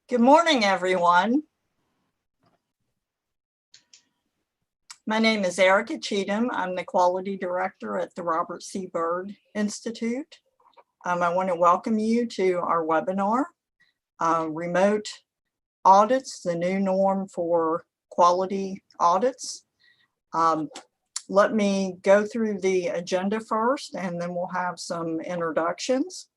Good morning, everyone. My name is Erica Cheatham. I'm the Quality Director at the Robert C. Byrd Institute. I want to welcome you to our webinar, Remote Audits, the New Norm for Quality Audits. Let me go through the agenda first, and then we'll have some introductions.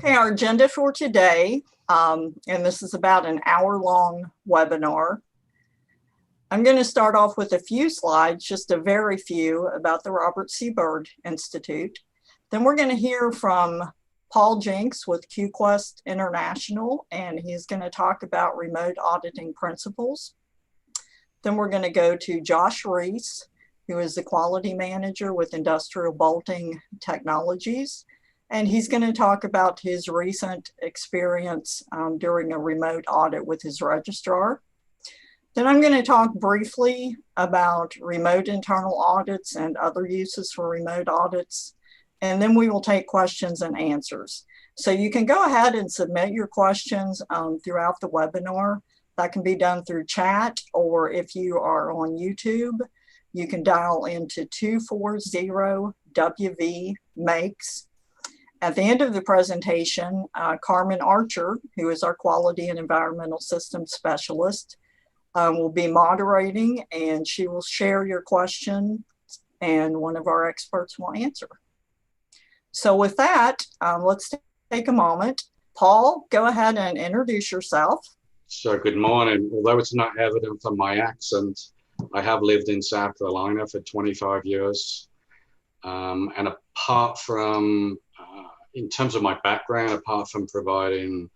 Okay, our agenda for today, and this is about an hour-long webinar. I'm going to start off with a few slides, just a very few, about the Robert C. Byrd Institute. Then we're going to hear from Paul Jenks with QQuest International, and he's going to talk about remote auditing principles. Then we're going to go to Josh Reese, who is the quality manager with Industrial Bolting Technologies. And he's going to talk about his recent experience during a remote audit with his registrar. Then I'm going to talk briefly about remote internal audits and other uses for remote audits. And then we will take questions and answers. So you can go ahead and submit your questions throughout the webinar. That can be done through chat, or if you are on YouTube, you can dial into 240-WVMakes. At the end of the presentation, Carmen Archer, who is our Quality and Environmental Systems Specialist, will be moderating, and she will share your question, and one of our experts will answer. So with that, let's take a moment. Paul, go ahead and introduce yourself. So good morning. Although it's not evident from my accent, I have lived in South Carolina for 25 years. And apart from, in terms of my background, apart from providing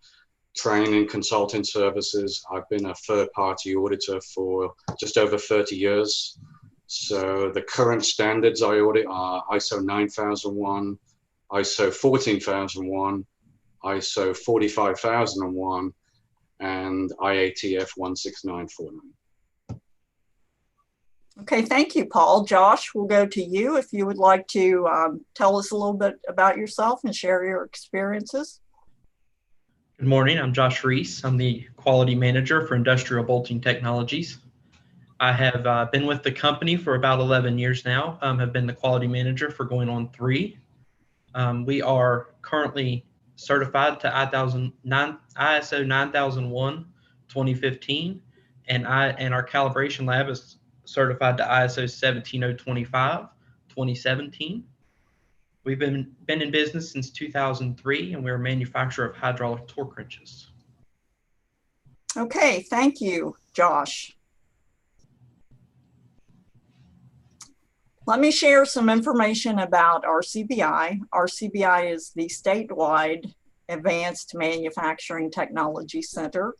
training, consulting services, I've been a third-party auditor for just over 30 years. So the current standards I audit are ISO 9001, ISO 14001, ISO 45001, and IATF 16949. Okay, thank you, Paul. Josh, we'll go to you if you would like to tell us a little bit about yourself and share your experiences. Good morning, I'm Josh Reese. I'm the Quality Manager for Industrial Bolting Technologies. I have been with the company for about 11 years now, have been the Quality Manager for going on 3. We are currently certified to ISO 9001 2015, and our calibration lab is certified to ISO 17025 2017. We've been in business since 2003, and we're a manufacturer of hydraulic torque wrenches. Okay, thank you, Josh. Let me share some information about RCBI. RCBI is the statewide Advanced Manufacturing Technology Center.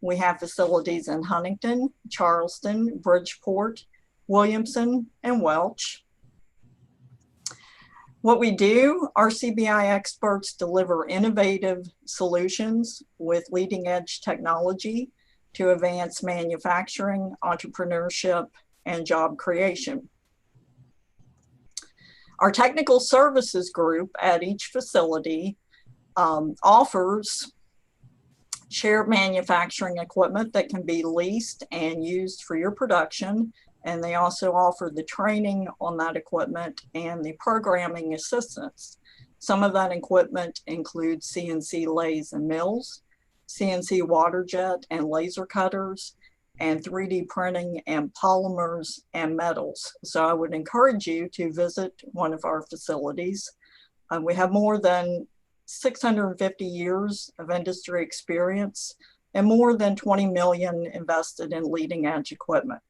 We have facilities in Huntington, Charleston, Bridgeport, Williamson, and Welch. What we do, RCBI experts deliver innovative solutions with leading-edge technology to advance manufacturing, entrepreneurship, and job creation. Our technical services group at each facility offers shared manufacturing equipment that can be leased and used for your production, and they also offer the training on that equipment and the programming assistance. Some of that equipment includes CNC lathes and mills, CNC water jet and laser cutters, and 3D printing and polymers and metals. So I would encourage you to visit one of our facilities. We have more than 650 years of industry experience and more than 20 million invested in leading edge equipment.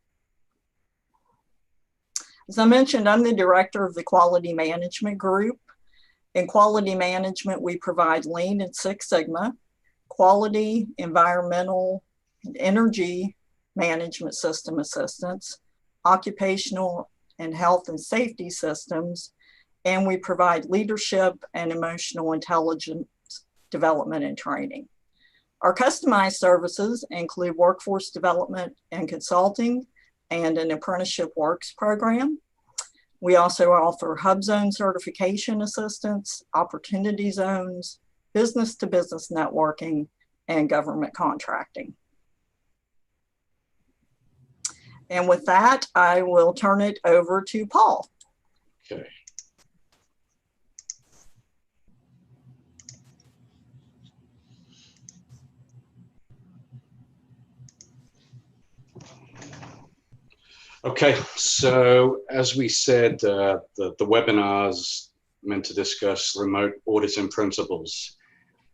As I mentioned, I'm the director of the Quality Management Group. In quality management, we provide Lean and Six Sigma, quality, environmental, and energy management system assistance, occupational and health and safety systems, and we provide leadership and emotional intelligence development and training. Our customized services include workforce development and consulting and an apprenticeship works program. We also offer hub zone certification assistance, opportunity zones, business-to-business networking, and government contracting. And with that, I will turn it over to Paul. Okay. Okay, so as we said, the webinar's meant to discuss remote auditing principles.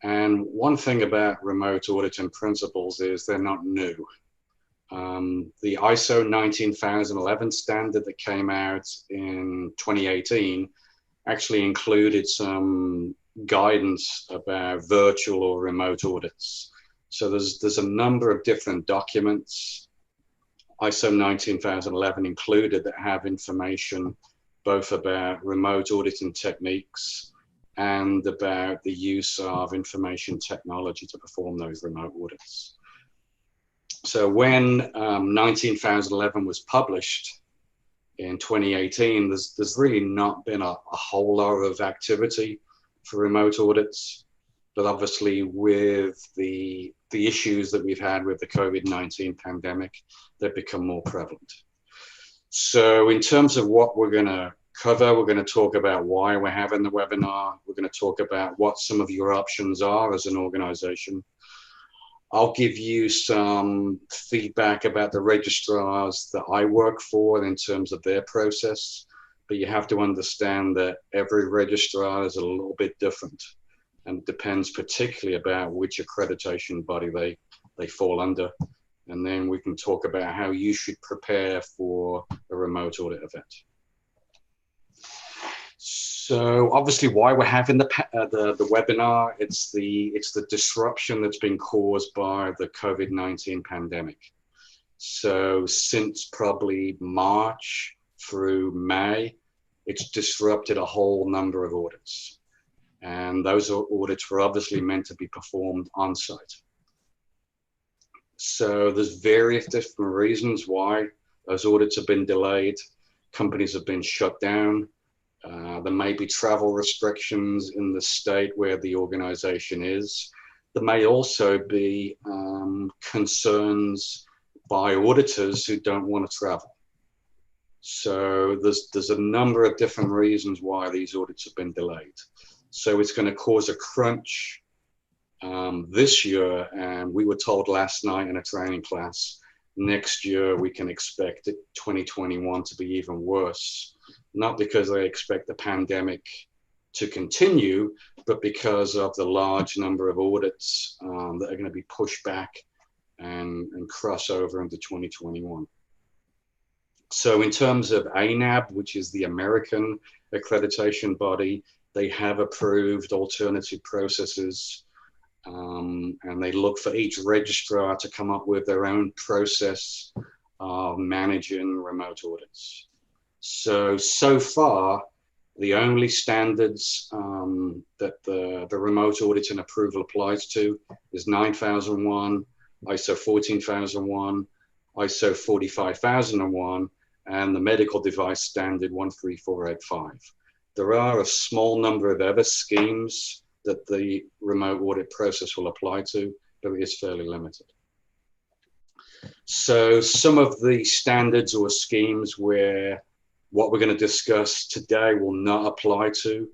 And one thing about remote auditing principles is they're not new. The ISO 19011 standard that came out in 2018 actually included some guidance about virtual or remote audits. So there's a number of different documents, ISO 19011 included, that have information both about remote auditing techniques and about the use of information technology to perform those remote audits. So when 19011 was published in 2018, there's really not been a whole lot of activity for remote audits, but obviously with the issues that we've had with the COVID-19 pandemic, they've become more prevalent. So in terms of what we're going to cover, we're going to talk about why we're having the webinar. We're going to talk about what some of your options are as an organization. I'll give you some feedback about the registrars that I work for in terms of their process, but you have to understand that every registrar is a little bit different and depends particularly about which accreditation body they fall under. And then we can talk about how you should prepare for a remote audit event. So obviously why we're having the webinar, it's the disruption that's been caused by the COVID-19 pandemic. So since probably March through May, it's disrupted a whole number of audits. And those audits were obviously meant to be performed on site. So there's various different reasons why those audits have been delayed. Companies have been shut down. There may be travel restrictions in the state where the organization is. There may also be concerns by auditors who don't want to travel. So there's a number of different reasons why these audits have been delayed. So it's going to cause a crunch this year, and we were told last night in a training class, next year we can expect 2021 to be even worse. Not because they expect the pandemic to continue, but because of the large number of audits that are going to be pushed back and cross over into 2021. So in terms of ANAB, which is the American accreditation body, they have approved alternative processes, and they look for each registrar to come up with their own process of managing remote audits. So far, the only standards that the remote auditing approval applies to is 9001, ISO 14001, ISO 45001, and the medical device standard 13485. There are a small number of other schemes that the remote audit process will apply to, but it is fairly limited. So some of the standards or schemes where what we're going to discuss today will not apply to.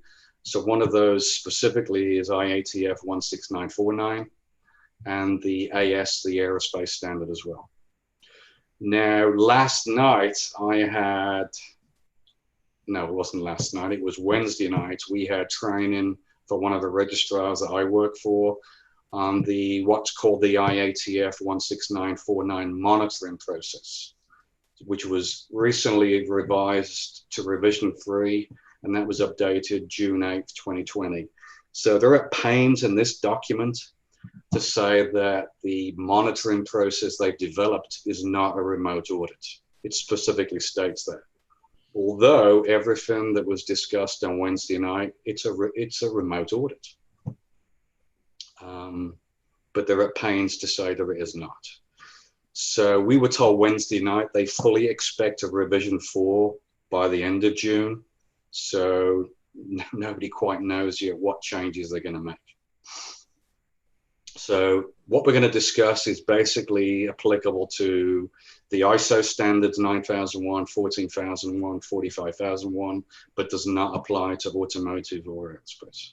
So one of those specifically is IATF 16949 and the AS, the aerospace standard as well. Now, last night it wasn't last night, it was Wednesday night. We had training for one of the registrars that I work for on what's called the IATF 16949 monitoring process, which was recently revised to revision 3, and that was updated June 8th, 2020. So they're at pains in this document to say that the monitoring process they've developed is not a remote audit. It specifically states that. Although everything that was discussed on Wednesday night, it's a remote audit. But they're at pains to say that it is not. So we were told Wednesday night they fully expect a revision 4 by the end of June. So nobody quite knows yet what changes they're going to make. So what we're going to discuss is basically applicable to the ISO standards 9001, 14001, 45001, but does not apply to automotive or aerospace.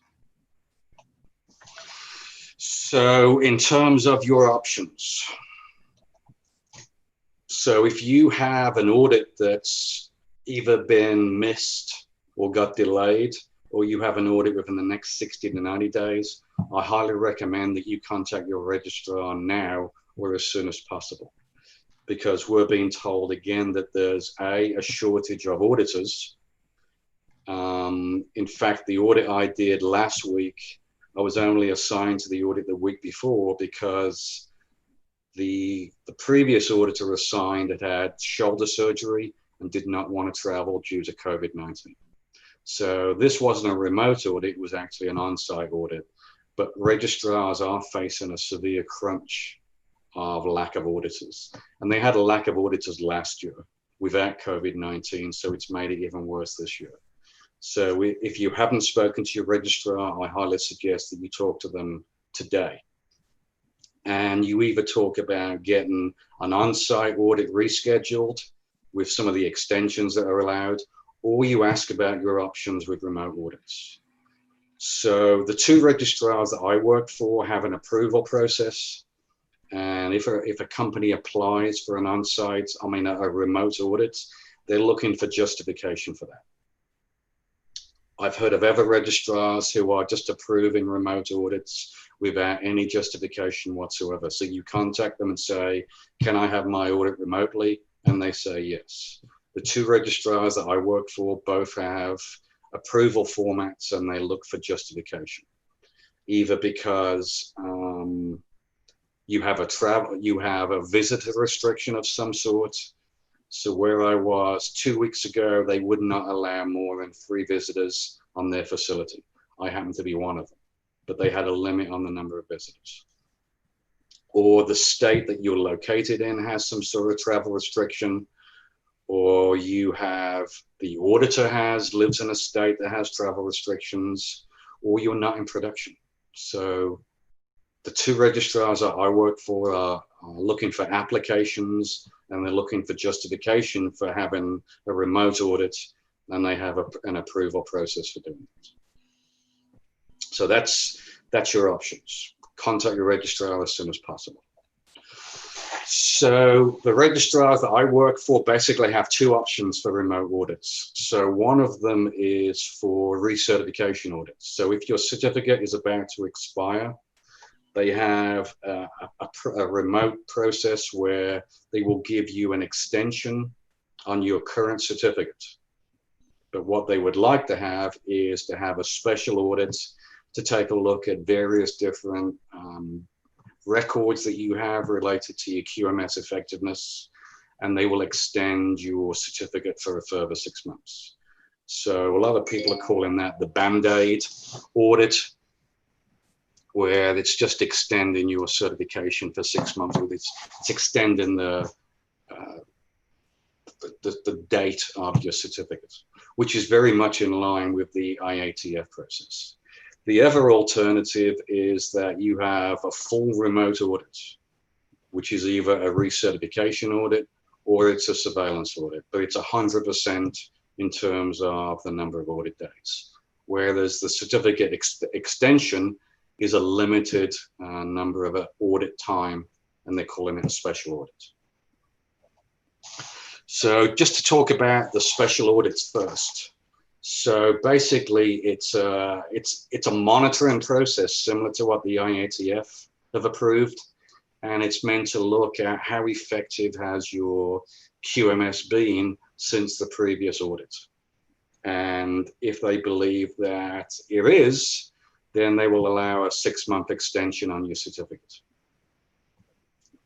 So in terms of your options, so if you have an audit that's either been missed or got delayed, or you have an audit within the next 60 to 90 days, I highly recommend that you contact your registrar now or as soon as possible, because we're being told again that there's a shortage of auditors. In fact, the audit I did last week, I was only assigned to the audit the week before because the previous auditor assigned had shoulder surgery and did not want to travel due to COVID-19. So this wasn't a remote audit, it was actually an on-site audit. But registrars are facing a severe crunch of lack of auditors. And they had a lack of auditors last year without COVID-19, so it's made it even worse this year. So if you haven't spoken to your registrar, I highly suggest that you talk to them today. And you either talk about getting an on-site audit rescheduled with some of the extensions that are allowed, or you ask about your options with remote audits. So the 2 registrars that I work for have an approval process. And if a company applies for an on-site, a remote audit, they're looking for justification for that. I've heard of other registrars who are just approving remote audits without any justification whatsoever. So you contact them and say, can I have my audit remotely? And they say yes. The 2 registrars that I work for both have approval formats and they look for justification, either because you have a visitor restriction of some sort. So where I was 2 weeks ago, they would not allow more than 3 visitors on their facility. I happen to be one of them, but they had a limit on the number of visitors. Or the state that you're located in has some sort of travel restriction, or the auditor lives in a state that has travel restrictions, or you're not in production. So the 2 registrars that I work for are looking for applications and they're looking for justification for having a remote audit, and they have an approval process for doing it. So that's your options. Contact your registrar as soon as possible. So the registrars that I work for basically have 2 options for remote audits. So one of them is for recertification audits. So if your certificate is about to expire, they have a remote process where they will give you an extension on your current certificate. But what they would like to have is to have a special audit to take a look at various different records that you have related to your QMS effectiveness, and they will extend your certificate for a further 6 months. So a lot of people are calling that the Band-Aid audit, where it's just extending your certification for 6 months. It's extending the date of your certificate, which is very much in line with the IATF process. The other alternative is that you have a full remote audit, which is either a recertification audit or it's a surveillance audit, but it's 100% in terms of the number of audit days. Whereas the certificate extension is a limited number of audit time, and they're calling it a special audit. So just to talk about the special audits first. So basically, it's a monitoring process similar to what the IATF have approved, and it's meant to look at how effective has your QMS been since the previous audit. And if they believe that it is, then they will allow a 6-month extension on your certificate.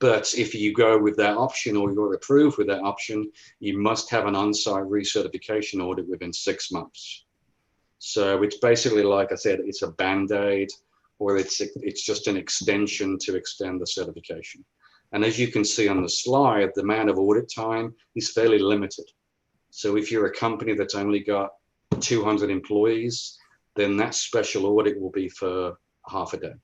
But if you go with that option or you're approved with that option, you must have an on-site recertification audit within 6 months. So it's basically, like I said, it's a Band-Aid, or it's just an extension to extend the certification. And as you can see on the slide, the amount of audit time is fairly limited. So if you're a company that's only got 200 employees, then that special audit will be for half a day.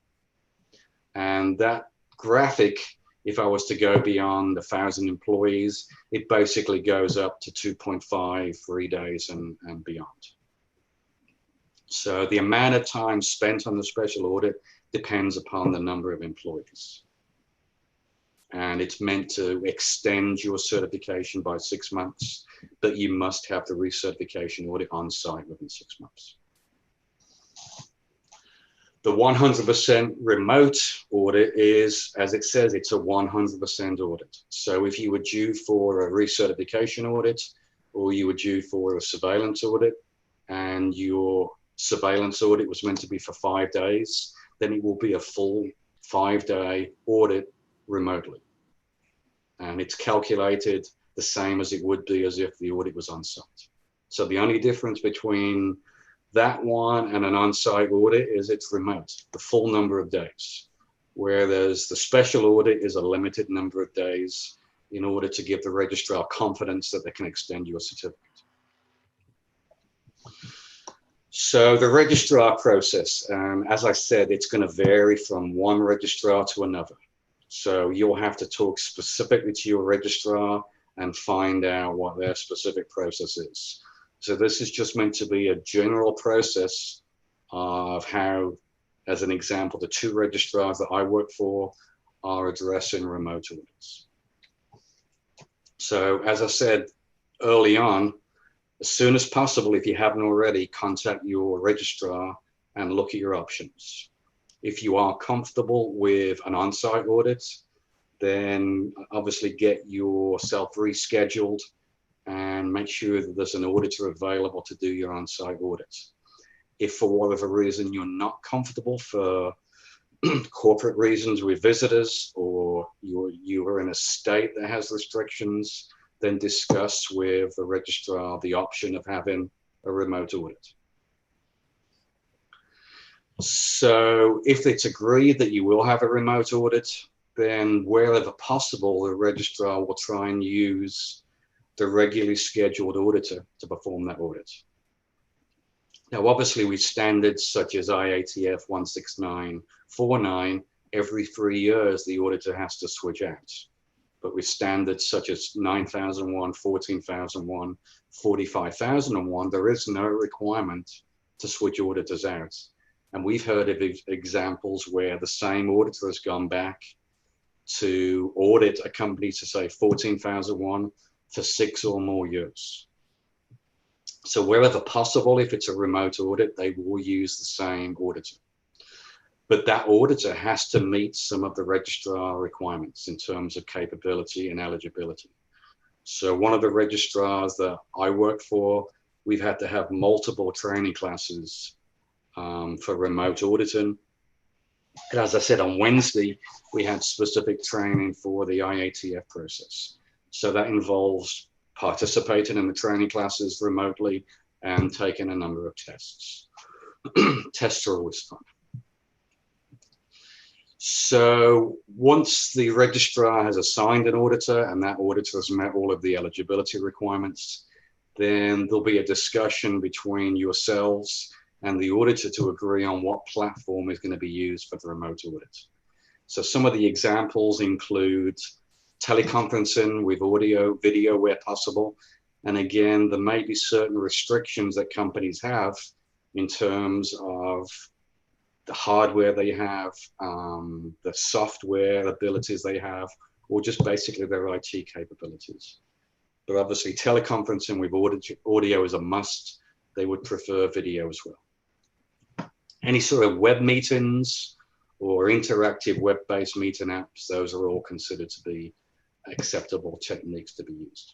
And that graphic, if I was to go beyond 1,000 employees, it basically goes up to 2.5, 3 days and beyond. So the amount of time spent on the special audit depends upon the number of employees. And it's meant to extend your certification by 6 months, but you must have the recertification audit on site within 6 months. The 100% remote audit is, as it says, it's a 100% audit. So if you were due for a recertification audit, or you were due for a surveillance audit, and your surveillance audit was meant to be for 5 days, then it will be a full 5-day audit remotely. And it's calculated the same as it would be as if the audit was on site. So the only difference between that one and an on-site audit is it's remote, the full number of days, whereas the special audit is a limited number of days in order to give the registrar confidence that they can extend your certificate. So the registrar process, as I said, it's going to vary from one registrar to another. So you'll have to talk specifically to your registrar and find out what their specific process is. So this is just meant to be a general process of how, as an example, the 2 registrars that I work for are addressing remote audits. So as I said early on, as soon as possible, if you haven't already, contact your registrar and look at your options. If you are comfortable with an on-site audit, then obviously get yourself rescheduled and make sure that there's an auditor available to do your on-site audit. If for whatever reason you're not comfortable for corporate reasons with visitors, or you are in a state that has restrictions, then discuss with the registrar the option of having a remote audit. So if it's agreed that you will have a remote audit, then wherever possible, the registrar will try and use the regularly scheduled auditor to perform that audit. Now, obviously, with standards such as IATF 16949, every 3 years, the auditor has to switch out. But with standards such as 9001, 14001, 45001, there is no requirement to switch auditors out. And we've heard of examples where the same auditor has gone back to audit a company to say 14001 for 6 or more years. So wherever possible, if it's a remote audit, they will use the same auditor. But that auditor has to meet some of the registrar requirements in terms of capability and eligibility. So one of the registrars that I work for, we've had to have multiple training classes for remote auditing. And as I said, on Wednesday, we had specific training for the IATF process. So that involves participating in the training classes remotely and taking a number of tests. Tests are always fun. So once the registrar has assigned an auditor and that auditor has met all of the eligibility requirements, then there'll be a discussion between yourselves and the auditor to agree on what platform is going to be used for the remote audit. So some of the examples include teleconferencing with audio, video where possible. And again, there may be certain restrictions that companies have in terms of the hardware they have, the software abilities they have, or just basically their IT capabilities. But obviously teleconferencing with audio is a must. They would prefer video as well. Any sort of web meetings or interactive web-based meeting apps, those are all considered to be acceptable techniques to be used.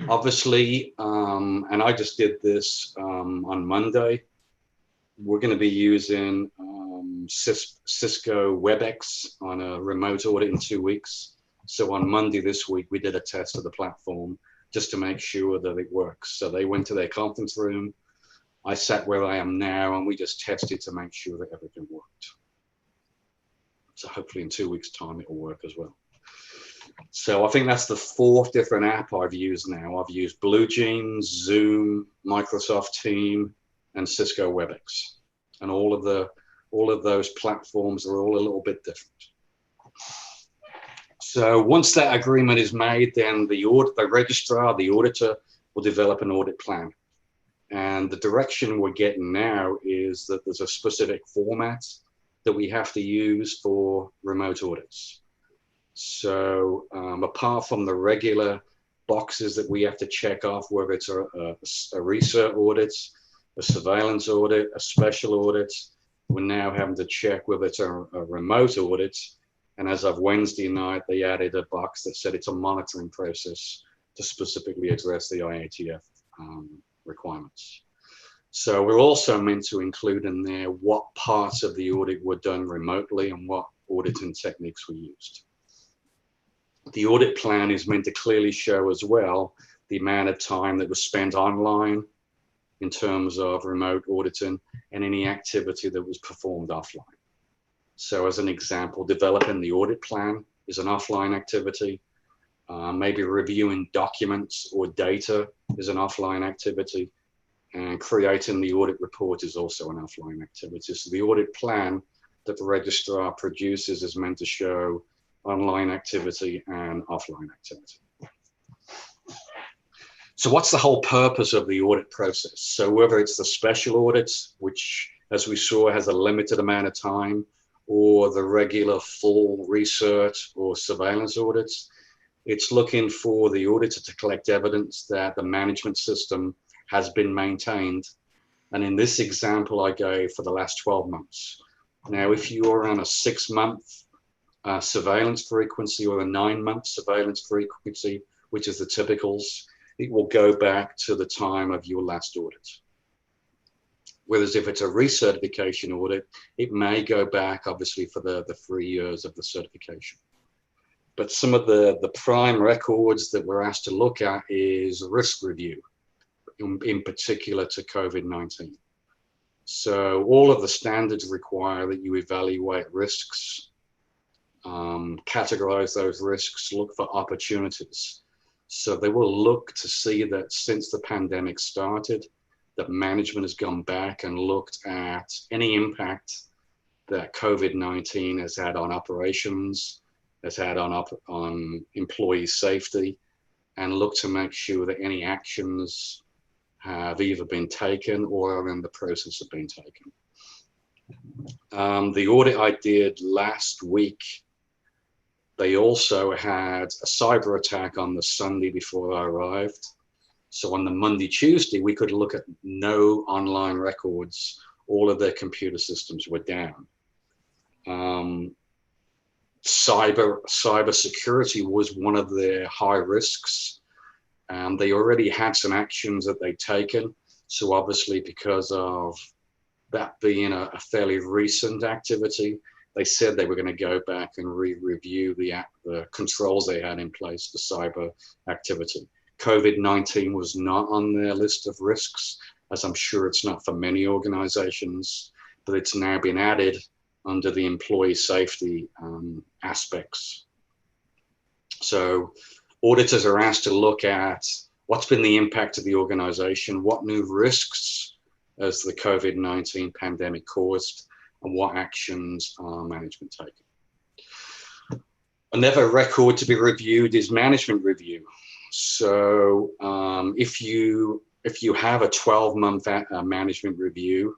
Obviously, and I just did this on Monday, we're going to be using Cisco WebEx on a remote audit in 2 weeks. So on Monday this week, we did a test of the platform just to make sure that it works. So they went to their conference room. I sat where I am now, and we just tested to make sure that everything worked. So hopefully in 2 weeks' time, it will work as well. So I think that's the 4th different app I've used now. I've used BlueJeans, Zoom, Microsoft Teams, and Cisco WebEx. And all of those platforms are all a little bit different. So once that agreement is made, then the registrar, the auditor, will develop an audit plan. And the direction we're getting now is that there's a specific format that we have to use for remote audits. So apart from the regular boxes that we have to check off, whether it's a research audit, a surveillance audit, a special audit, we're now having to check whether it's a remote audit. And as of Wednesday night, they added a box that said it's a monitoring process to specifically address the IATF requirements. So we're also meant to include in there what parts of the audit were done remotely and what auditing techniques were used. The audit plan is meant to clearly show as well the amount of time that was spent online in terms of remote auditing and any activity that was performed offline. So as an example, developing the audit plan is an offline activity. Maybe reviewing documents or data is an offline activity. And creating the audit report is also an offline activity. So the audit plan that the registrar produces is meant to show online activity and offline activity. So what's the whole purpose of the audit process? So whether it's the special audits, which as we saw has a limited amount of time, or the regular full research or surveillance audits, it's looking for the auditor to collect evidence that the management system has been maintained. And in this example I gave for the last 12 months. Now, if you are on a 6-month surveillance frequency or a 9-month surveillance frequency, which is the typicals, it will go back to the time of your last audit. Whereas if it's a recertification audit, it may go back obviously for the 3 years of the certification. But some of the prime records that we're asked to look at is risk review, in particular to COVID-19. So all of the standards require that you evaluate risks, categorize those risks, look for opportunities. So they will look to see that since the pandemic started, that management has gone back and looked at any impact that COVID-19 has had on operations, has had on employee safety, and look to make sure that any actions have either been taken or are in the process of being taken. The audit I did last week, they also had a cyber attack on the Sunday before I arrived. So on the Monday, Tuesday, we could look at no online records. All of their computer systems were down. Cyber security was one of their high risks. They already had some actions that they'd taken. So obviously, because of that being a fairly recent activity, they said they were going to go back and review the controls they had in place for cyber activity. COVID-19 was not on their list of risks, as I'm sure it's not for many organizations, but it's now been added under the employee safety aspects. So auditors are asked to look at what's been the impact of the organization, what new risks has the COVID-19 pandemic caused, and what actions are management taking. Another record to be reviewed is management review. So if you have a 12-month management review,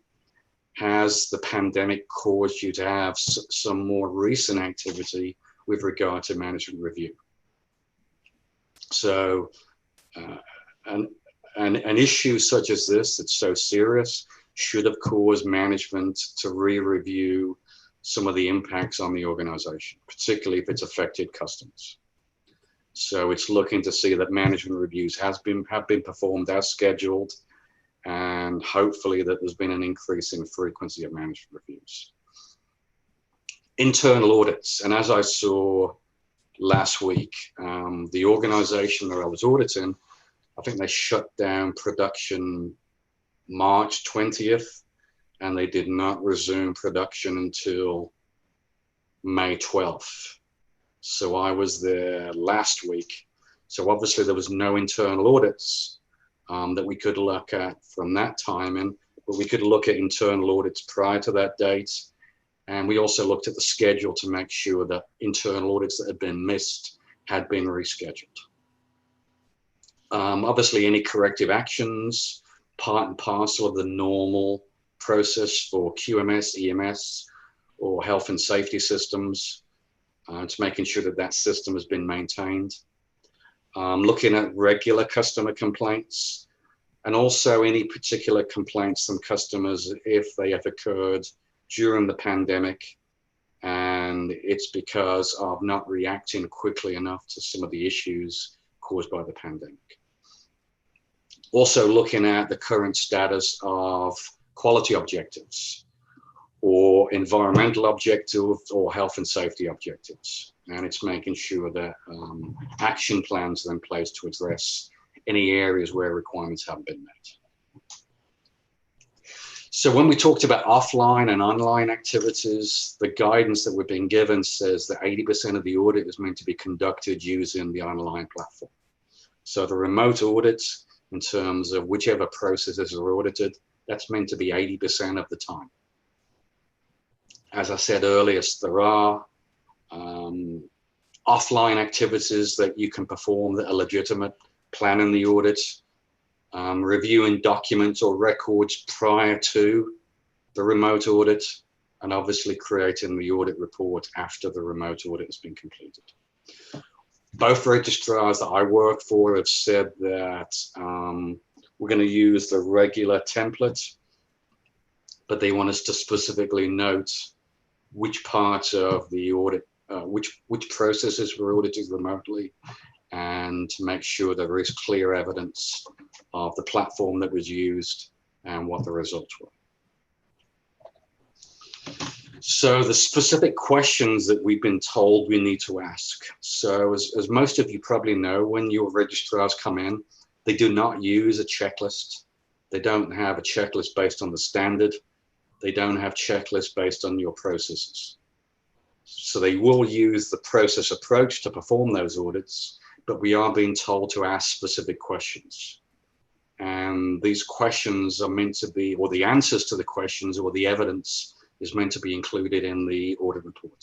has the pandemic caused you to have some more recent activity with regard to management review? So an issue such as this that's so serious should have caused management to re-review some of the impacts on the organization, particularly if it's affected customers. So it's looking to see that management reviews have been performed as scheduled, and hopefully that there's been an increase in frequency of management reviews. internal audits. And as I saw last week, the organization that I was auditing, I think they shut down production March 20th, and they did not resume production until May 12th. So I was there last week. So obviously there was no internal audits that we could look at from that time in, but we could look at internal audits prior to that date. And we also looked at the schedule to make sure that internal audits that had been missed had been rescheduled. Obviously, any corrective actions, part and parcel of the normal process for QMS, EMS, or health and safety systems, to making sure that that system has been maintained. Looking at regular customer complaints, and also any particular complaints from customers if they have occurred during the pandemic, and it's because of not reacting quickly enough to some of the issues caused by the pandemic. Also looking at the current status of quality objectives or environmental objectives or health and safety objectives. And it's making sure that action plans are in place to address any areas where requirements haven't been met. So when we talked about offline and online activities, the guidance that we're being given says that 80% of the audit is meant to be conducted using the online platform. So the remote audit, in terms of whichever processes are audited, that's meant to be 80% of the time. As I said earlier, there are offline activities that you can perform that are legitimate, planning the audit, reviewing documents or records prior to the remote audit, and obviously creating the audit report after the remote audit has been completed. Both registrars that I work for have said that we're going to use the regular template, but they want us to specifically note which parts of the audit, which processes were audited remotely, and to make sure there is clear evidence of the platform that was used and what the results were. So the specific questions that we've been told we need to ask. So as most of you probably know, when your registrars come in, they do not use a checklist. They don't have a checklist based on the standard. They don't have checklists based on your processes. So they will use the process approach to perform those audits, but we are being told to ask specific questions. And these questions are meant to be, or the answers to the questions or the evidence is meant to be included in the audit report.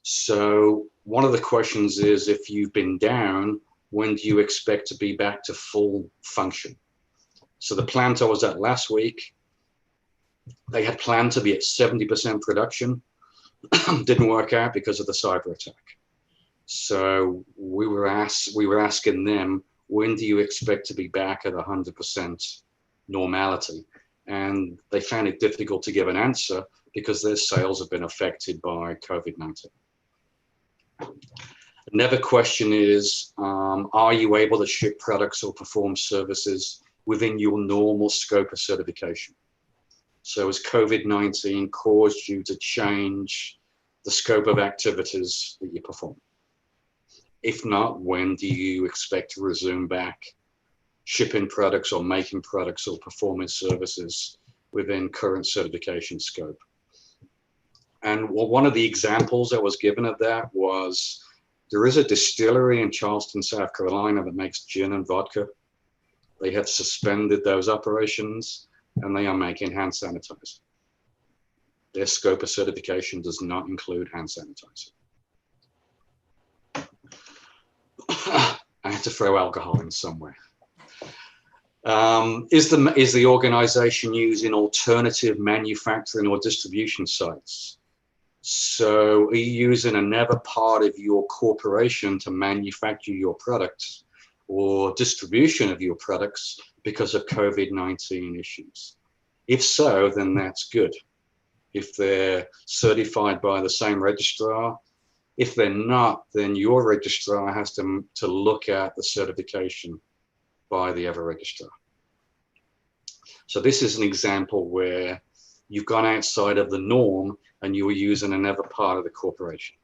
So one of the questions is, if you've been down, when do you expect to be back to full function? So the plant I was at last week, they had planned to be at 70% production. Didn't work out because of the cyber attack. So we were asking them, when do you expect to be back at 100% normality? And they found it difficult to give an answer because their sales have been affected by COVID-19. Another question is, are you able to ship products or perform services within your normal scope of certification? So has COVID-19 caused you to change the scope of activities that you perform? If not, when do you expect to resume back shipping products or making products or performing services within current certification scope? And one of the examples I was given of that was, there is a distillery in Charleston, South Carolina that makes gin and vodka. They have suspended those operations and they are making hand sanitizer. Their scope of certification does not include hand sanitizer. I had to throw alcohol in somewhere. Is the organization using alternative manufacturing or distribution sites? So are you using another part of your corporation to manufacture your products or distribution of your products because of COVID-19 issues? If so, then that's good. If they're certified by the same registrar, if they're not, then your registrar has to look at the certification by the other registrar. So this is an example where you've gone outside of the norm and you were using another part of the corporation.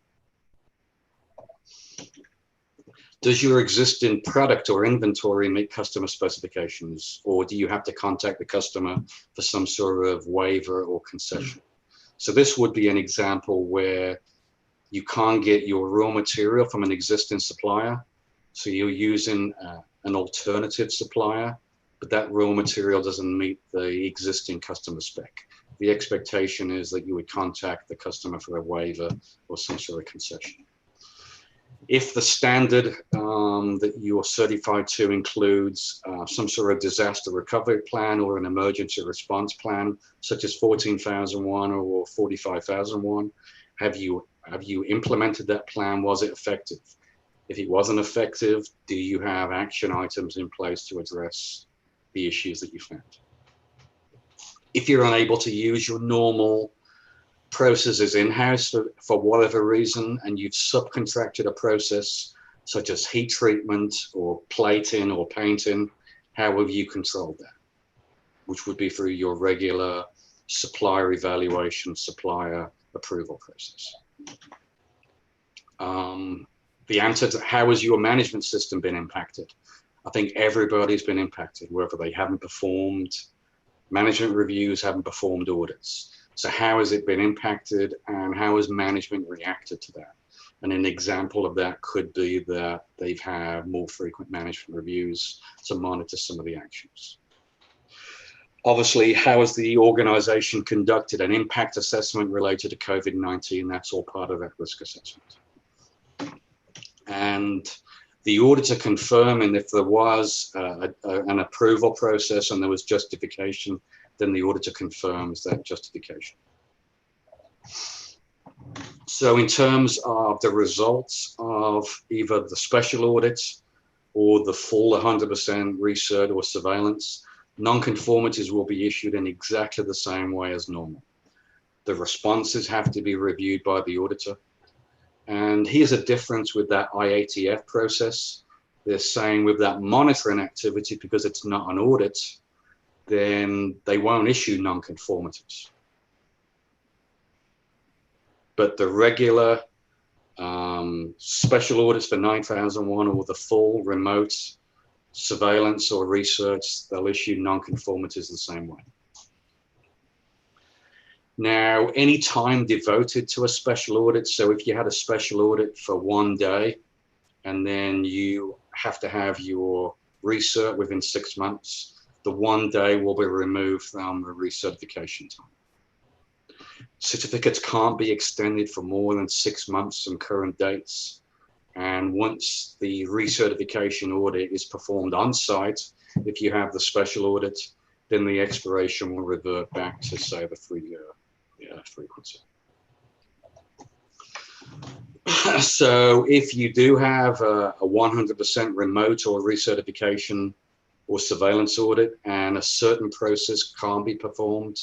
Does your existing product or inventory meet customer specifications, or do you have to contact the customer for some sort of waiver or concession? So this would be an example where you can't get your raw material from an existing supplier, so you're using an alternative supplier, but that raw material doesn't meet the existing customer spec. The expectation is that you would contact the customer for a waiver or some sort of concession. If the standard that you're certified to includes some sort of disaster recovery plan or an emergency response plan, such as 14,001 or 45,001, have you implemented that plan? Was it effective? If it wasn't effective, do you have action items in place to address the issues that you found? If you're unable to use your normal processes in-house for whatever reason, and you've subcontracted a process such as heat treatment or plating or painting, how have you controlled that? Which would be through your regular supplier evaluation, supplier approval process. The answer to how has your management system been impacted? I think everybody's been impacted, whether they haven't performed management reviews, haven't performed audits. So how has it been impacted, and how has management reacted to that? And an example of that could be that they've had more frequent management reviews to monitor some of the actions. Obviously, how has the organization conducted an impact assessment related to COVID-19? That's all part of that risk assessment. And the auditor confirming if there was an approval process and there was justification, then the auditor confirms that justification. So in terms of the results of either the special audits or the full 100% research or surveillance, non-conformities will be issued in exactly the same way as normal. The responses have to be reviewed by the auditor. And here's a difference with that IATF process. They're saying with that monitoring activity, because it's not an audit, then they won't issue non-conformities. But the regular special audits for 9001 or the full remote surveillance or research, they'll issue non-conformities the same way. Now, any time devoted to a special audit, so if you had a special audit for one day and then you have to have your research within 6 months, the 1 day will be removed from the recertification time. Certificates can't be extended for more than 6 months from current dates. And once the recertification audit is performed on site, if you have the special audit, then the expiration will revert back to, say, the 3-year frequency. So if you do have a 100% remote or recertification or surveillance audit and a certain process can't be performed,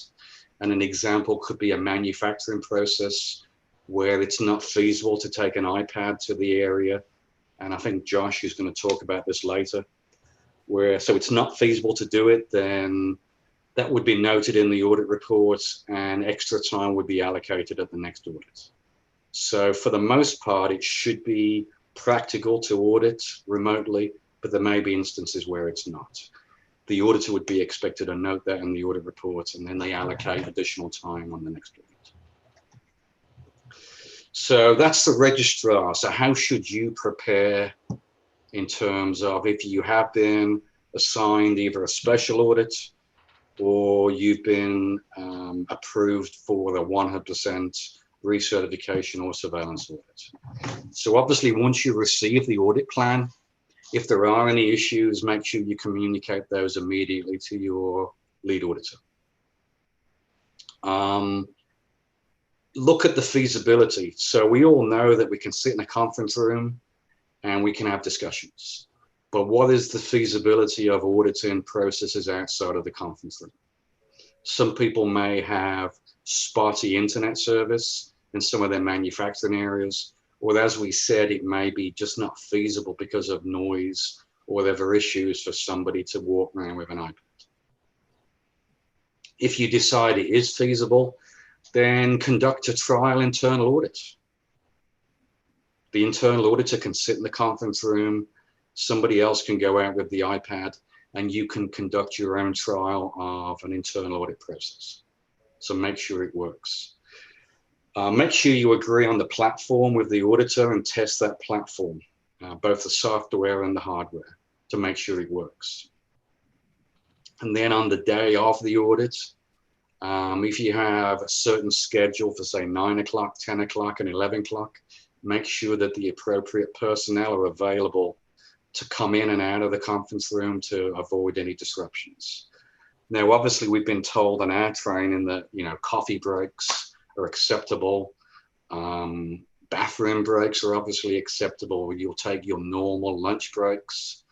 and an example could be a manufacturing process where it's not feasible to take an iPad to the area, and I think Josh is going to talk about this later, so it's not feasible to do it, then that would be noted in the audit reports and extra time would be allocated at the next audit. So for the most part, it should be practical to audit remotely, but there may be instances where it's not. The auditor would be expected to note that in the audit reports, and then they allocate additional time on the next audit. So that's the registrar. So how should you prepare in terms of if you have been assigned either a special audit or you've been approved for the 100% recertification or surveillance audit. So obviously, once you receive the audit plan, if there are any issues, make sure you communicate those immediately to your lead auditor. Look at the feasibility. So we all know that we can sit in a conference room and we can have discussions. But what is the feasibility of auditing processes outside of the conference room? Some people may have spotty internet service in some of their manufacturing areas, or as we said, it may be just not feasible because of noise or whatever issues for somebody to walk around with an iPad. If you decide it is feasible, then conduct a trial internal audit. The internal auditor can sit in the conference room, somebody else can go out with the iPad, and you can conduct your own trial of an internal audit process. So make sure it works. Make sure you agree on the platform with the auditor and test that platform, both the software and the hardware, to make sure it works. And then on the day of the audit, if you have a certain schedule for say 9 o'clock, 10 o'clock, and 11 o'clock, make sure that the appropriate personnel are available to come in and out of the conference room to avoid any disruptions. Now, obviously, we've been told on our training that, coffee breaks are acceptable. Bathroom breaks are obviously acceptable. You'll take your normal lunch breaks.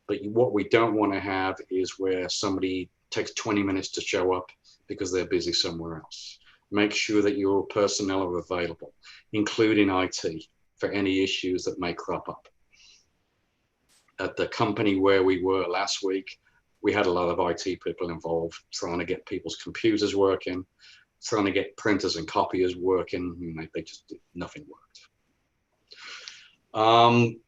But what we don't want to have is where somebody takes 20 minutes to show up because they're busy somewhere else. Make sure that your personnel are available, including IT, for any issues that may crop up. At the company where we were last week, we had a lot of IT people involved trying to get people's computers working, trying to get printers and copiers working. Nothing worked.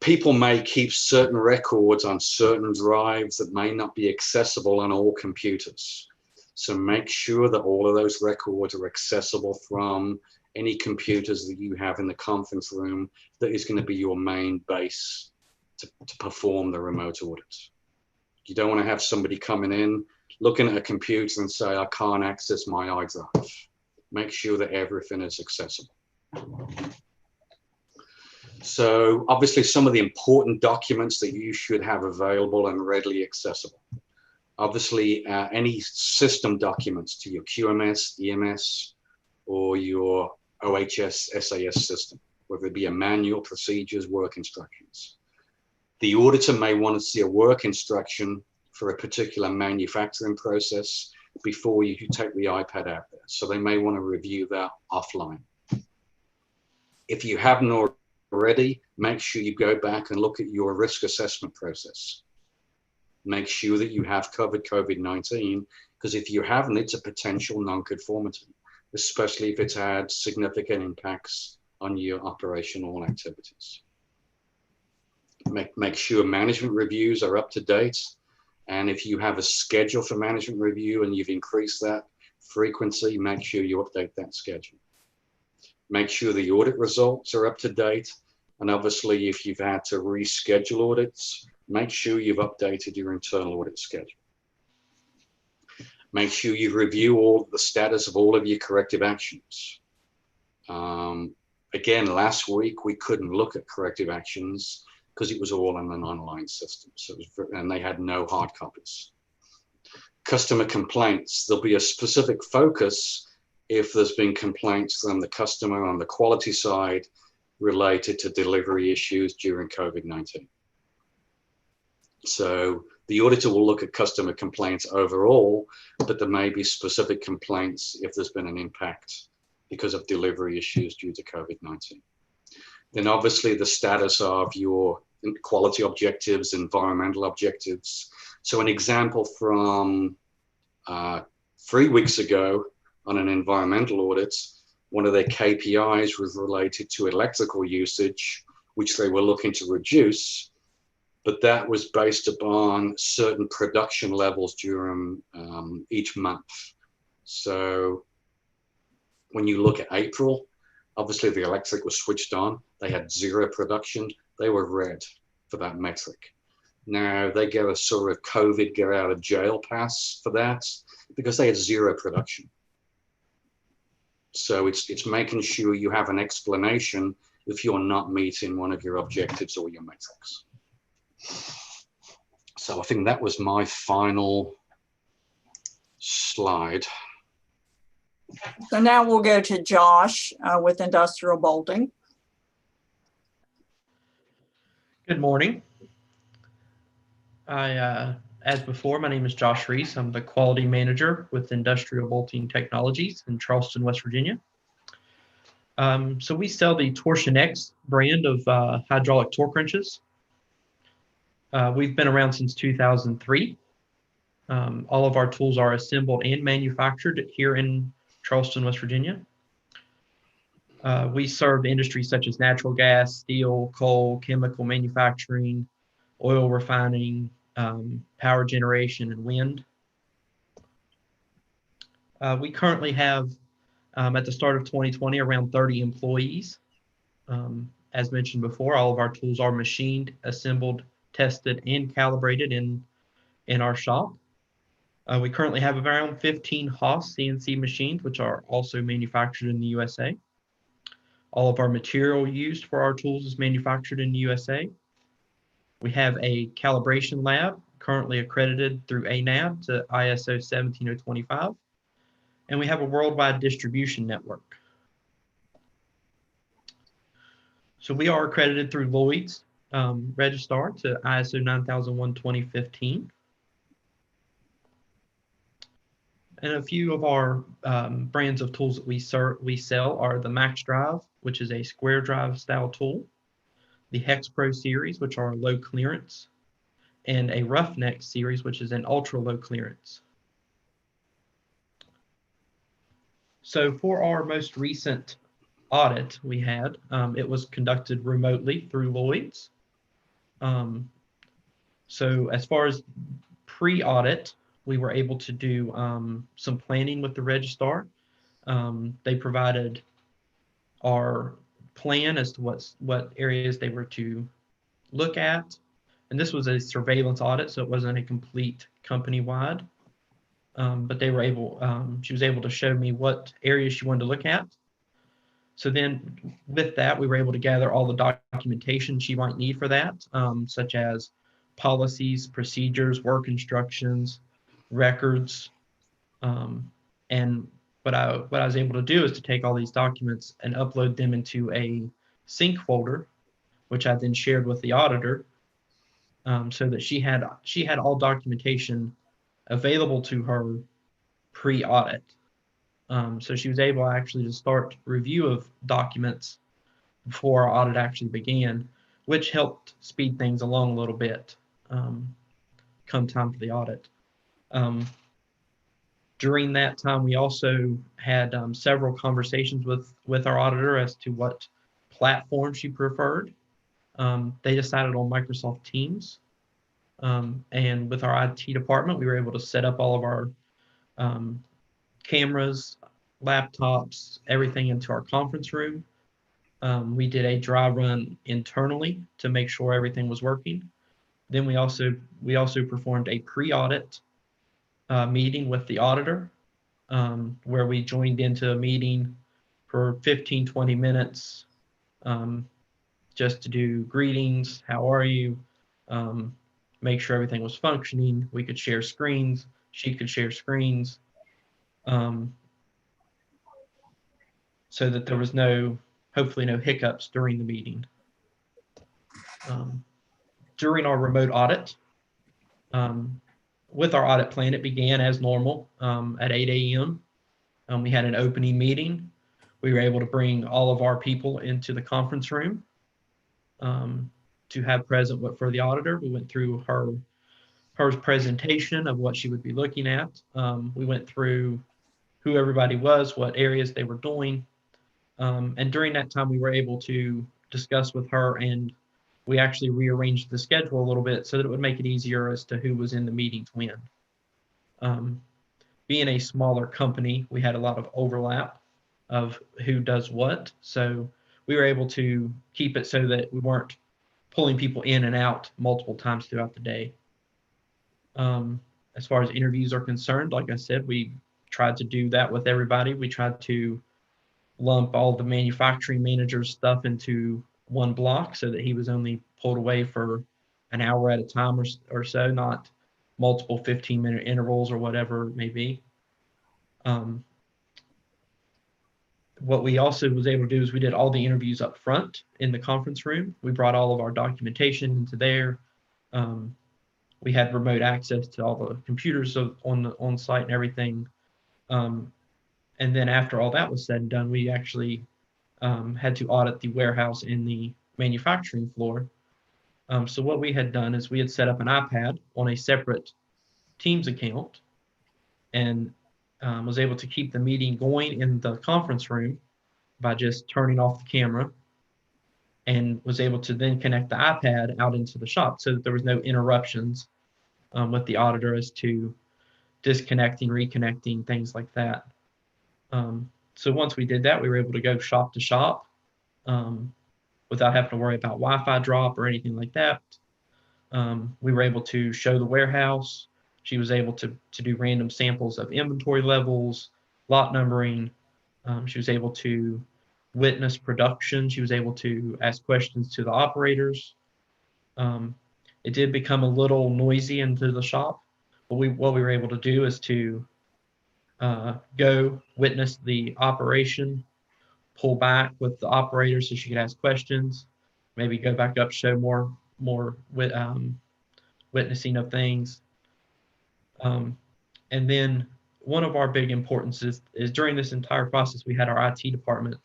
People may keep certain records on certain drives that may not be accessible on all computers. So make sure that all of those records are accessible from any computers that you have in the conference room that is going to be your main base to perform the remote audit. You don't want to have somebody coming in, looking at a computer and say, I can't access my iDrive. Make sure that everything is accessible. So obviously some of the important documents that you should have available and readily accessible. Obviously, any system documents to your QMS, EMS, or your OHS, SAS system, whether it be a manual, procedures, work instructions. The auditor may want to see a work instruction for a particular manufacturing process before you take the iPad out there. So they may want to review that offline. If you haven't already, make sure you go back and look at your risk assessment process. Make sure that you have covered COVID-19, because if you haven't, it's a potential non-conformity, especially if it's had significant impacts on your operational activities. Make sure management reviews are up to date. And if you have a schedule for management review and you've increased that frequency, make sure you update that schedule. Make sure the audit results are up to date. And obviously, if you've had to reschedule audits, make sure you've updated your internal audit schedule. Make sure you review all the status of all of your corrective actions. Again, last week, we couldn't look at corrective actions because it was all on an online system. So and they had no hard copies. Customer complaints, there'll be a specific focus if there's been complaints from the customer on the quality side related to delivery issues during COVID-19. So the auditor will look at customer complaints overall, but there may be specific complaints if there's been an impact because of delivery issues due to COVID-19. Then obviously the status of your quality objectives, environmental objectives. So an example from 3 weeks ago on an environmental audit, one of their KPIs was related to electrical usage, which they were looking to reduce, but that was based upon certain production levels during each month. So when you look at April, obviously the electric was switched on, they had 0 production, they were red for that metric. Now they get a sort of COVID get out of jail pass for that because they had 0 production. So it's making sure you have an explanation if you're not meeting one of your objectives or your metrics. So I think that was my final slide. So now we'll go to Josh with industrial bolting. Good morning. As before, my name is Josh Reese. I'm the quality manager with Industrial Bolting Technologies in Charleston, West Virginia. So we sell the Torsion X brand of hydraulic torque wrenches. We've been around since 2003. All of our tools are assembled and manufactured here in Charleston, West Virginia. We serve industries such as natural gas, steel, coal, chemical manufacturing, oil refining, power generation, and wind. We currently have, at the start of 2020, around 30 employees. As mentioned before, all of our tools are machined, assembled, tested, and calibrated in our shop. We currently have around 15 Haas CNC machines, which are also manufactured in the USA. All of our material used for our tools is manufactured in the USA. We have a calibration lab currently accredited through ANAB to ISO 17025, and we have a worldwide distribution network. So we are accredited through Lloyd's registrar to ISO 9001:2015. And a few of our brands of tools that we sell are the Max Drive, which is a square drive style tool, the Hex Pro series, which are low clearance, and a Roughneck series, which is an ultra low clearance. So for our most recent audit we had, it was conducted remotely through Lloyd's. So as far as pre-audit, we were able to do some planning with the registrar. They provided our plan as to what areas they were to look at. And this was a surveillance audit, so it wasn't a complete company-wide. But they were able, she was able to show me what areas she wanted to look at. So then with that, we were able to gather all the documentation she might need for that, such as policies, procedures, work instructions, records. And what I was able to do is to take all these documents and upload them into a sync folder, which I then shared with the auditor, so that she had all documentation available to her pre-audit. So she was able actually to start review of documents before our audit actually began, which helped speed things along a little bit come time for the audit. During that time, we also had several conversations with our auditor as to what platform she preferred. They decided on Microsoft Teams. And with our IT department, we were able to set up all of our cameras, laptops, everything into our conference room. We did a dry run internally to make sure everything was working. Then we also performed a pre-audit meeting with the auditor, where we joined into a meeting for 15-20 minutes just to do greetings, how are you, make sure everything was functioning. We could share screens, she could share screens, so that there was hopefully no hiccups during the meeting. During our remote audit, with our audit plan, it began as normal at 8 a.m. We had an opening meeting. We were able to bring all of our people into the conference room to have present for the auditor. We went through her presentation of what she would be looking at. We went through who everybody was, what areas they were doing. And during that time, we were able to discuss with her, and we actually rearranged the schedule a little bit so that it would make it easier as to who was in the meetings when. Being a smaller company, we had a lot of overlap of who does what. So we were able to keep it so that we weren't pulling people in and out multiple times throughout the day. As far as interviews are concerned, like I said, we tried to do that with everybody. We tried to lump all the manufacturing manager's stuff into one block so that he was only pulled away for an hour at a time or so, not multiple 15-minute intervals or whatever it may be. What we also was able to do is we did all the interviews up front in the conference room. We brought all of our documentation into there. We had remote access to all the computers on site and everything. And then after all that was said and done, we actually had to audit the warehouse and the manufacturing floor. So what we had done is we had set up an iPad on a separate Teams account and was able to keep the meeting going in the conference room by just turning off the camera, and was able to then connect the iPad out into the shop so that there was no interruptions with the auditor as to disconnecting, reconnecting, things like that. So once we did that, we were able to go shop to shop without having to worry about Wi-Fi drop or anything like that. We were able to show the warehouse. She was able to do random samples of inventory levels, lot numbering. She was able to witness production. She was able to ask questions to the operators. It did become a little noisy into the shop, but what we were able to do is to go witness the operation, pull back with the operator so she could ask questions, maybe go back up, show more witnessing of things. And then one of our big importances is during this entire process, we had our IT department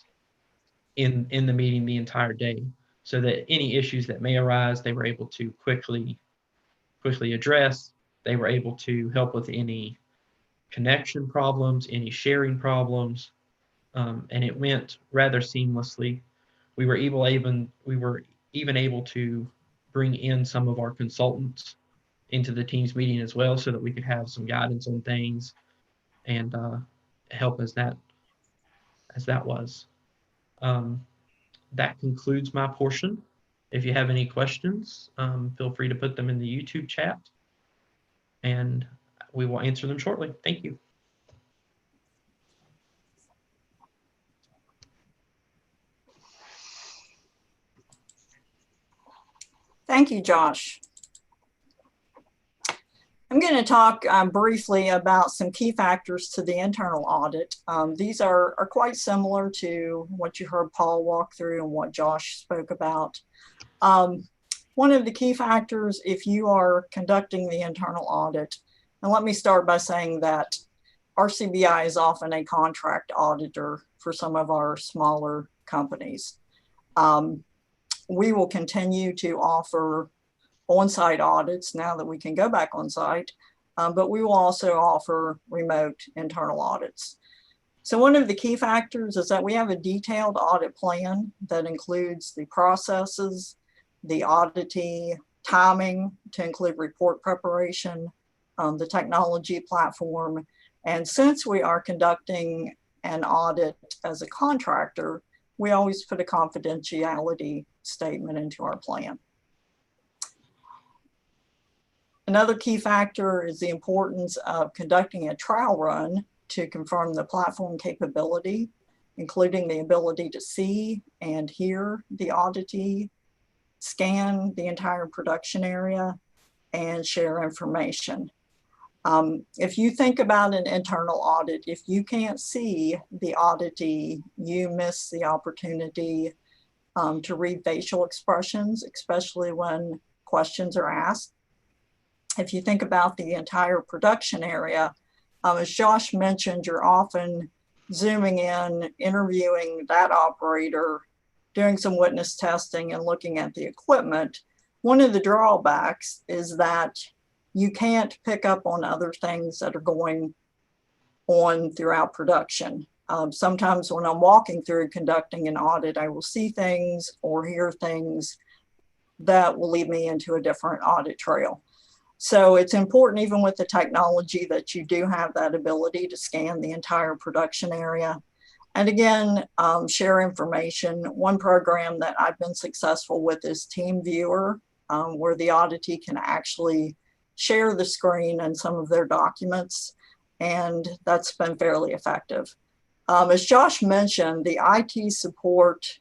in the meeting the entire day, so that any issues that may arise, they were able to quickly address. They were able to help with any connection problems, any sharing problems, and it went rather seamlessly. We were even able to bring in some of our consultants into the team's meeting as well, so that we could have some guidance on things and help as that was. That concludes my portion. If you have any questions, feel free to put them in the YouTube chat, and we will answer them shortly. Thank you. Thank you, Josh. I'm going to talk briefly about some key factors to the internal audit. These are quite similar to what you heard Paul walk through and what Josh spoke about. One of the key factors, if you are conducting the internal audit, and let me start by saying that RCBI is often a contract auditor for some of our smaller companies. We will continue to offer on-site audits now that we can go back on site, but we will also offer remote internal audits. So one of the key factors is that we have a detailed audit plan that includes the processes, the auditee, timing to include report preparation, the technology platform. And since we are conducting an audit as a contractor, we always put a confidentiality statement into our plan. Another key factor is the importance of conducting a trial run to confirm the platform capability, including the ability to see and hear the auditee, scan the entire production area, and share information. If you think about an internal audit, if you can't see the auditee, you miss the opportunity to read facial expressions, especially when questions are asked. If you think about the entire production area, as Josh mentioned, you're often zooming in, interviewing that operator, doing some witness testing and looking at the equipment. One of the drawbacks is that you can't pick up on other things that are going on throughout production. Sometimes when I'm walking through conducting an audit, I will see things or hear things that will lead me into a different audit trail. So it's important, even with the technology, that you do have that ability to scan the entire production area. And again, share information. One program that I've been successful with is TeamViewer, where the auditee can actually share the screen and some of their documents, and that's been fairly effective. As Josh mentioned, the IT support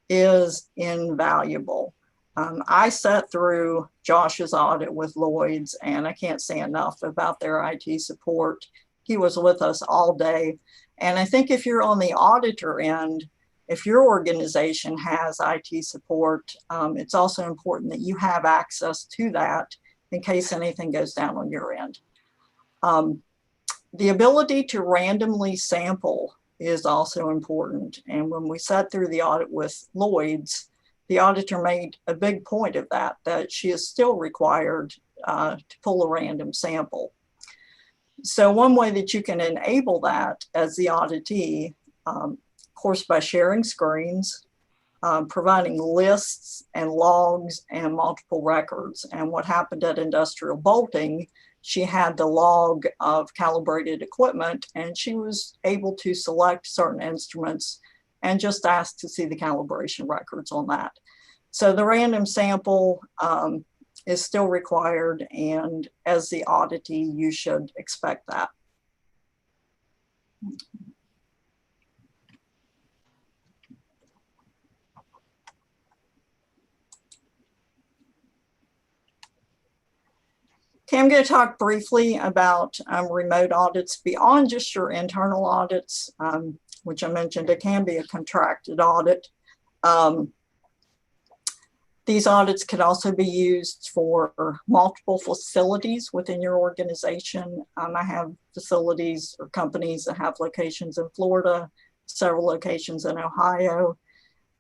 is invaluable. I sat through Josh's audit with Lloyd's, and I can't say enough about their IT support. He was with us all day. And I think if you're on the auditor end, if your organization has IT support, it's also important that you have access to that in case anything goes down on your end. The ability to randomly sample is also important. And when we sat through the audit with Lloyd's, the auditor made a big point of that she is still required to pull a random sample. So one way that you can enable that as the auditee, course, by sharing screens, providing lists and logs and multiple records. And what happened at Industrial Bolting, she had the log of calibrated equipment, and she was able to select certain instruments and just ask to see the calibration records on that. So the random sample is still required, and as the auditee, you should expect that. Okay, I'm going to talk briefly about remote audits beyond just your internal audits, which I mentioned. It can be a contracted audit. These audits can also be used for multiple facilities within your organization. I have facilities or companies that have locations in Florida, several locations in Ohio.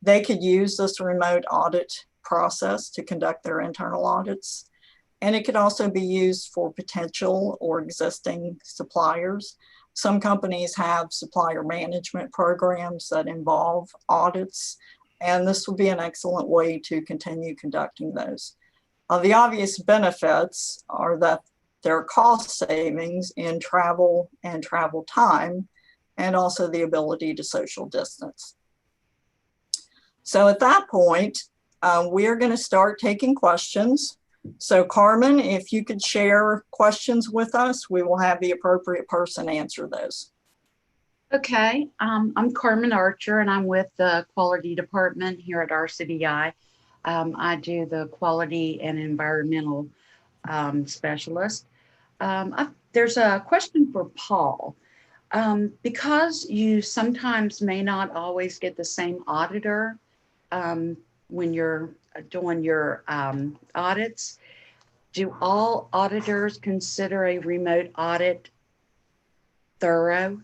They could use this remote audit process to conduct their internal audits. And it could also be used for potential or existing suppliers. Some companies have supplier management programs that involve audits, and this would be an excellent way to continue conducting those. The obvious benefits are that there are cost savings in travel and travel time, and also the ability to social distance. So at that point, we are going to start taking questions. So Carmen, if you could share questions with us, we will have the appropriate person answer those. Okay, I'm Carmen Archer, and I'm with the quality department here at RCBI. I do the quality and environmental specialist. There's a question for Paul. Because you sometimes may not always get the same auditor when you're doing your audits, do all auditors consider a remote audit thorough?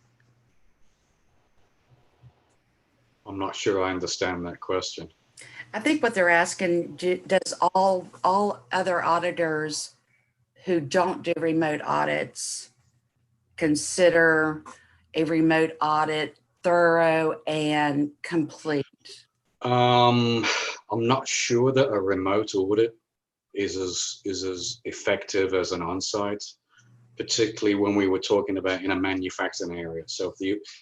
I'm not sure I understand that question. I think what they're asking, does all other auditors who don't do remote audits consider a remote audit thorough and complete? I'm not sure that a remote audit is as effective as an on-site, particularly when we were talking about in a manufacturing area. So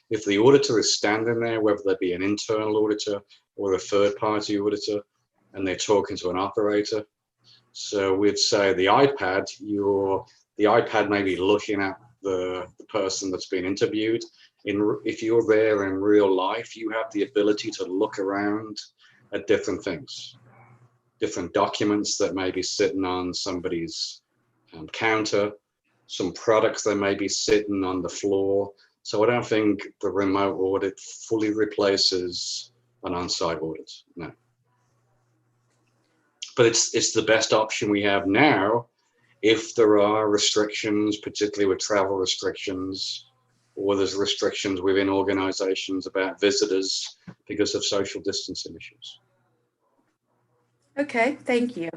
if the auditor is standing there, whether they be an internal auditor or a third-party auditor, and they're talking to an operator, so we'd say the iPad may be looking at the person that's been interviewed. If you're there in real life, you have the ability to look around at different things, different documents that may be sitting on somebody's counter, some products that may be sitting on the floor. So I don't think the remote audit fully replaces an on-site audit, no. But it's the best option we have now if there are restrictions, particularly with travel restrictions, or there's restrictions within organizations about visitors because of social distancing issues. Okay, thank you.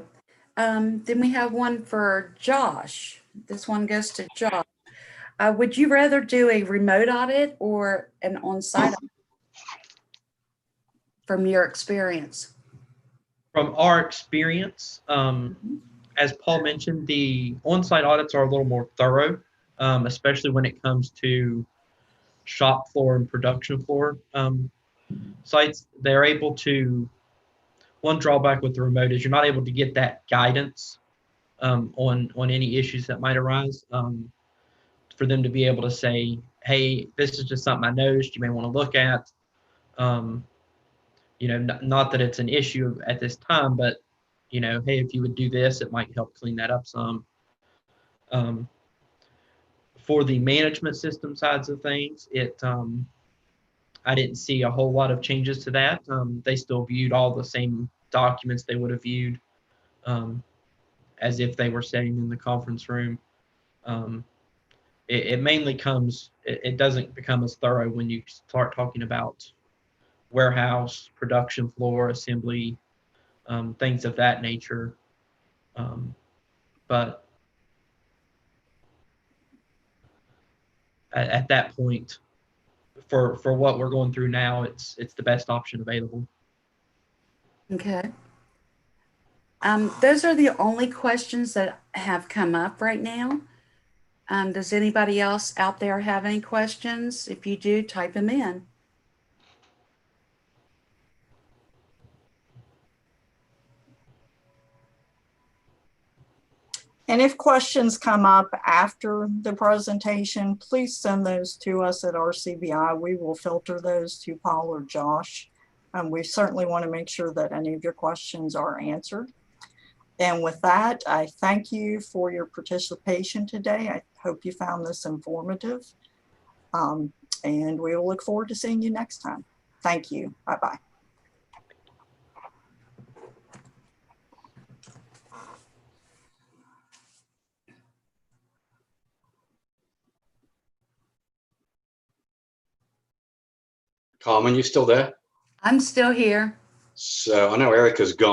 Then we have one for Josh. This one goes to Josh. Would you rather do a remote audit or an on-site audit from your experience? From our experience, as Paul mentioned, the on-site audits are a little more thorough, especially when it comes to shop floor and production floor sites. They're able to, one drawback with the remote is you're not able to get that guidance on any issues that might arise. For them to be able to say, hey, this is just something I noticed you may want to look at. Not that it's an issue at this time, but hey, if you would do this, it might help clean that up some. For the management system sides of things, I didn't see a whole lot of changes to that. They still viewed all the same documents they would have viewed as if they were sitting in the conference room. It mainly it doesn't become as thorough when you start talking about warehouse, production floor, assembly, things of that nature. But at that point, for what we're going through now, it's the best option available. Okay. Those are the only questions that have come up right now. Does anybody else out there have any questions? If you do, type them in. And if questions come up after the presentation, please send those to us at RCBI. We will filter those to Paul or Josh. We certainly want to make sure that any of your questions are answered. And with that, I thank you for your participation today. I hope you found this informative. And we will look forward to seeing you next time. Thank you. Bye-bye. Carmen, you still there? I'm still here. So I know Erica's gone.